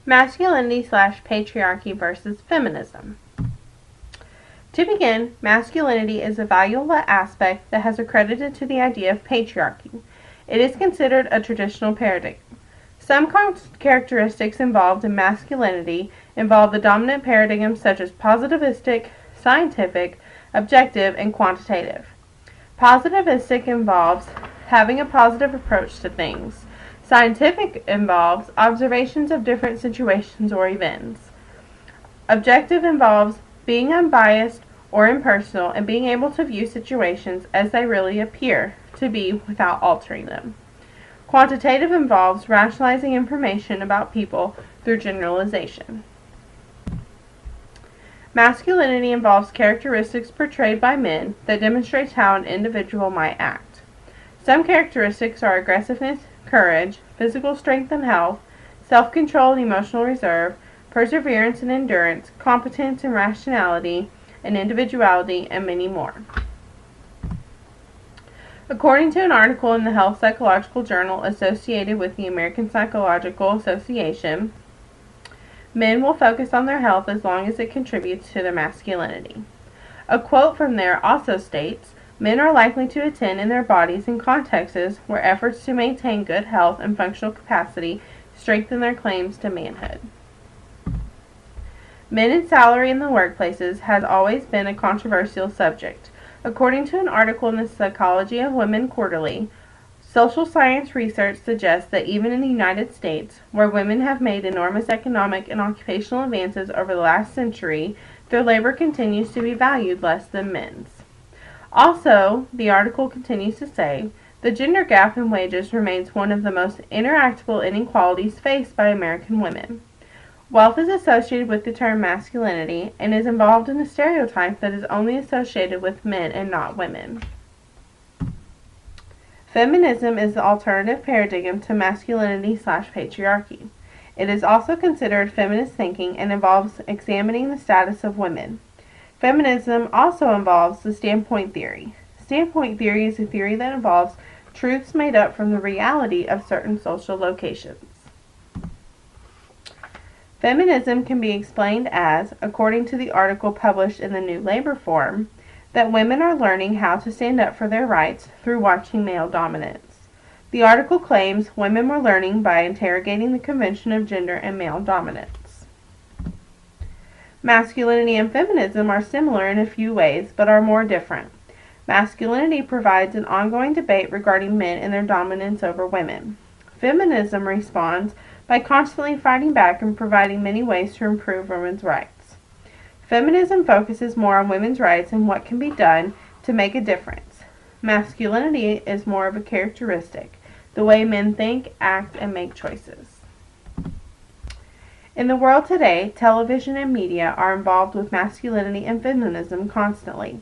Masculinity/patriarchy versus feminism. To begin, masculinity is a valuable aspect that has accredited to the idea of patriarchy. It is considered a traditional paradigm. Some characteristics involved in masculinity involve the dominant paradigms such as positivistic, scientific, objective, and quantitative. Positivistic involves having a positive approach to things. Scientific involves observations of different situations or events. Objective involves being unbiased or impersonal and being able to view situations as they really appear to be without altering them. Quantitative involves rationalizing information about people through generalization. Masculinity involves characteristics portrayed by men that demonstrates how an individual might act. Some characteristics are aggressiveness, courage, physical strength and health, self-control and emotional reserve, perseverance and endurance, competence and rationality, and individuality, and many more. According to an article in the Health Psychological Journal associated with the American Psychological Association, men will focus on their health as long as it contributes to their masculinity. A quote from there also states, "Men are likely to attend in their bodies in contexts where efforts to maintain good health and functional capacity strengthen their claims to manhood." Men and salary in the workplaces has always been a controversial subject. According to an article in the Psychology of Women Quarterly, social science research suggests that even in the United States, where women have made enormous economic and occupational advances over the last century, their labor continues to be valued less than men's. Also, the article continues to say, the gender gap in wages remains one of the most interactable inequalities faced by American women. Wealth is associated with the term masculinity and is involved in a stereotype that is only associated with men and not women. Feminism is the alternative paradigm to masculinity/patriarchy. It is also considered feminist thinking and involves examining the status of women. Feminism also involves the standpoint theory. Standpoint theory is a theory that involves truths made up from the reality of certain social locations. Feminism can be explained as, according to the article published in the New Labor Forum, that women are learning how to stand up for their rights through watching male dominance. The article claims women were learning by interrogating the convention of gender and male dominance. Masculinity and feminism are similar in a few ways, but are more different. Masculinity provides an ongoing debate regarding men and their dominance over women. Feminism responds by constantly fighting back and providing many ways to improve women's rights. Feminism focuses more on women's rights and what can be done to make a difference. Masculinity is more of a characteristic, the way men think, act, and make choices. In the world today, television and media are involved with masculinity and feminism constantly.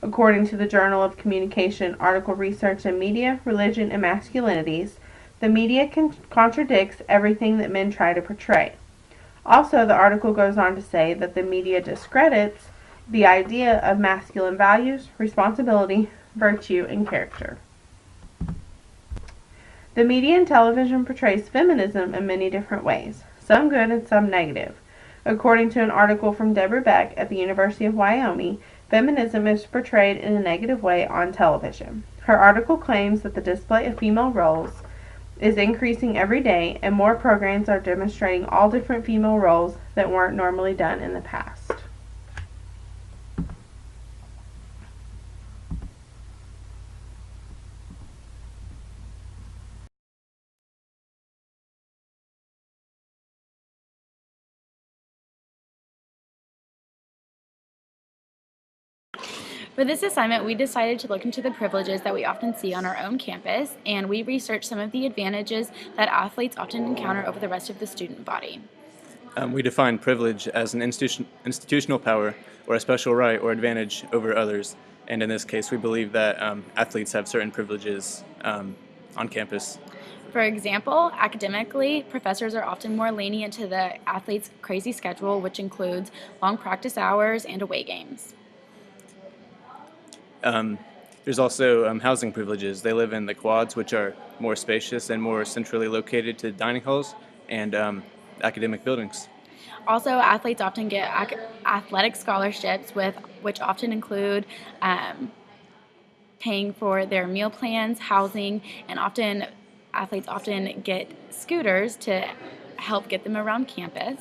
According to the Journal of Communication article Research in Media, Religion, and Masculinities, the media contradicts everything that men try to portray. Also, the article goes on to say that the media discredits the idea of masculine values, responsibility, virtue, and character. The media and television portrays feminism in many different ways, some good and some negative. According to an article from Deborah Beck at the University of Wyoming, feminism is portrayed in a negative way on television. Her article claims that the display of female roles is increasing every day, and more programs are demonstrating all different female roles that weren't normally done in the past. For this assignment, we decided to look into the privileges that we often see on our own campus, and we researched some of the advantages that athletes often encounter over the rest of the student body. We define privilege as an institutional power or a special right or advantage over others. And in this case, we believe that athletes have certain privileges on campus. For example, academically, professors are often more lenient to the athlete's crazy schedule, which includes long practice hours and away games. There's also housing privileges. They live in the quads, which are more spacious and more centrally located to dining halls, and academic buildings. Also, athletes often get athletic scholarships, which often include paying for their meal plans, housing, and athletes often get scooters to help get them around campus.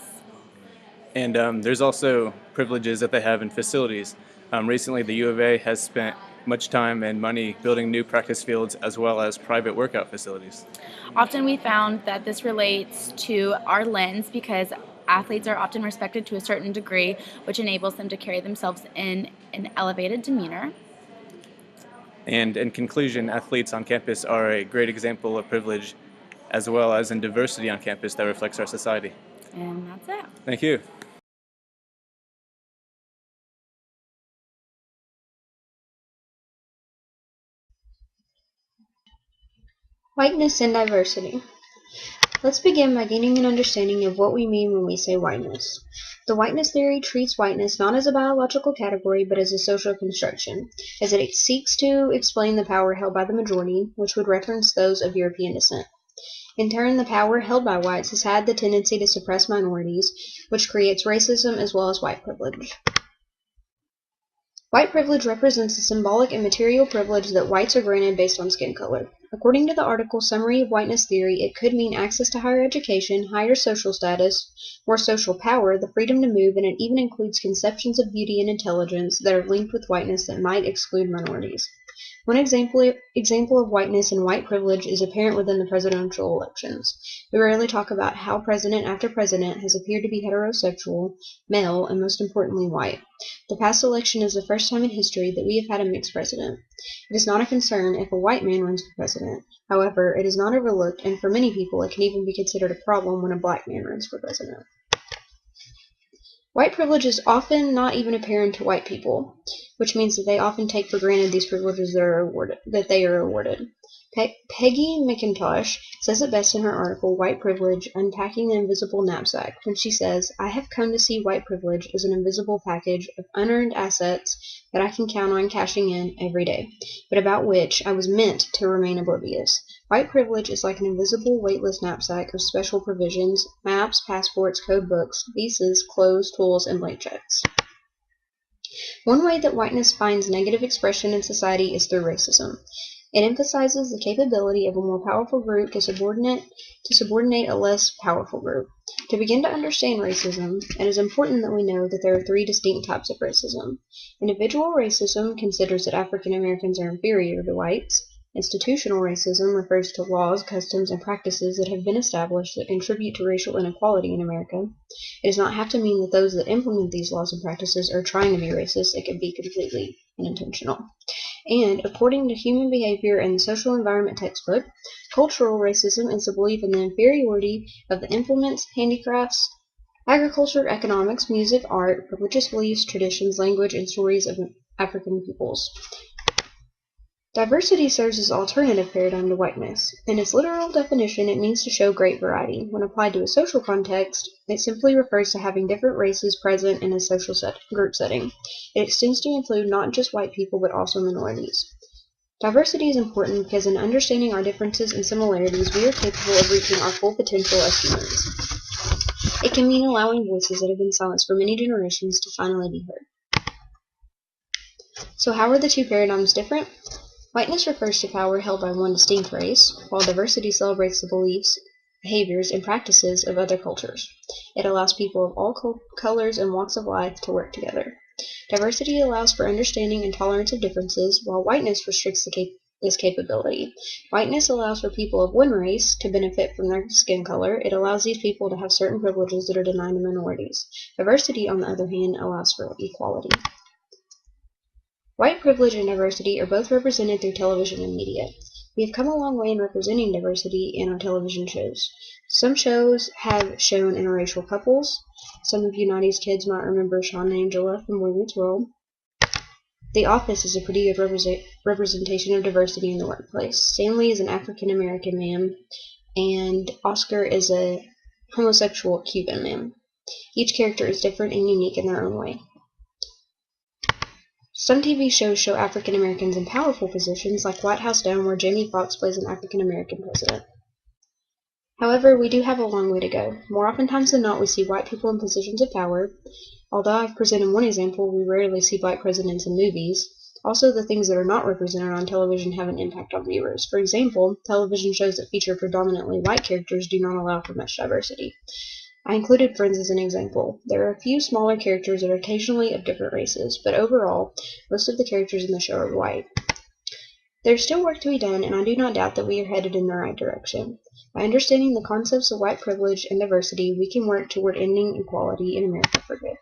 And there's also privileges that they have in facilities. Recently, the U of A has spent much time and money building new practice fields as well as private workout facilities. Often we found that this relates to our lens because athletes are often respected to a certain degree, which enables them to carry themselves in an elevated demeanor. And in conclusion, athletes on campus are a great example of privilege as well as in diversity on campus that reflects our society. And that's it. Thank you. Whiteness and diversity. Let's begin by gaining an understanding of what we mean when we say whiteness. The whiteness theory treats whiteness not as a biological category but as a social construction, as it seeks to explain the power held by the majority, which would reference those of European descent. In turn, the power held by whites has had the tendency to suppress minorities, which creates racism as well as white privilege. White privilege represents the symbolic and material privilege that whites are granted based on skin color. According to the article Summary of Whiteness Theory, it could mean access to higher education, higher social status, more social power, the freedom to move, and it even includes conceptions of beauty and intelligence that are linked with whiteness that might exclude minorities. One example of whiteness and white privilege is apparent within the presidential elections. We rarely talk about how president after president has appeared to be heterosexual, male, and most importantly white. The past election is the first time in history that we have had a mixed president. It is not a concern if a white man runs for president. However, it is not overlooked, and for many people it can even be considered a problem when a black man runs for president. White privilege is often not even apparent to white people, which means that they often take for granted these privileges that they are awarded. Peggy McIntosh says it best in her article, White Privilege, Unpacking the Invisible Knapsack, when she says, I have come to see white privilege as an invisible package of unearned assets that I can count on cashing in every day, but about which I was meant to remain oblivious. White privilege is like an invisible, weightless knapsack of special provisions, maps, passports, code books, visas, clothes, tools, and blank checks. One way that whiteness finds negative expression in society is through racism. It emphasizes the capability of a more powerful group to subordinate a less powerful group. To begin to understand racism, it is important that we know that there are three distinct types of racism. Individual racism considers that African Americans are inferior to whites. Institutional racism refers to laws, customs, and practices that have been established that contribute to racial inequality in America. It does not have to mean that those that implement these laws and practices are trying to be racist. It can be completely unintentional. And, according to Human Behavior and the Social Environment textbook, cultural racism is the belief in the inferiority of the implements, handicrafts, agriculture, economics, music, art, religious beliefs, traditions, language, and stories of African peoples. Diversity serves as an alternative paradigm to whiteness. In its literal definition, it means to show great variety. When applied to a social context, it simply refers to having different races present in a social group setting. It extends to include not just white people, but also minorities. Diversity is important because in understanding our differences and similarities, we are capable of reaching our full potential as humans. It can mean allowing voices that have been silenced for many generations to finally be heard. So how are the two paradigms different? Whiteness refers to power held by one distinct race, while diversity celebrates the beliefs, behaviors, and practices of other cultures. It allows people of all colors and walks of life to work together. Diversity allows for understanding and tolerance of differences, while whiteness restricts this capability. Whiteness allows for people of one race to benefit from their skin color. It allows these people to have certain privileges that are denied to minorities. Diversity, on the other hand, allows for equality. White privilege and diversity are both represented through television and media. We have come a long way in representing diversity in our television shows. Some shows have shown interracial couples. Some of you 90s kids might remember Shawn and Angela from Boy Meets World. The Office is a pretty good representation of diversity in the workplace. Stanley is an African American man, and Oscar is a homosexual Cuban man. Each character is different and unique in their own way. Some TV shows show African Americans in powerful positions, like White House Down, where Jamie Foxx plays an African American president. However, we do have a long way to go. More oftentimes than not, we see white people in positions of power. Although I've presented one example, we rarely see black presidents in movies. Also, the things that are not represented on television have an impact on viewers. For example, television shows that feature predominantly white characters do not allow for much diversity. I included Friends as an example. There are a few smaller characters that are occasionally of different races, but overall, most of the characters in the show are white. There's still work to be done, and I do not doubt that we are headed in the right direction. By understanding the concepts of white privilege and diversity, we can work toward ending inequality in America for good.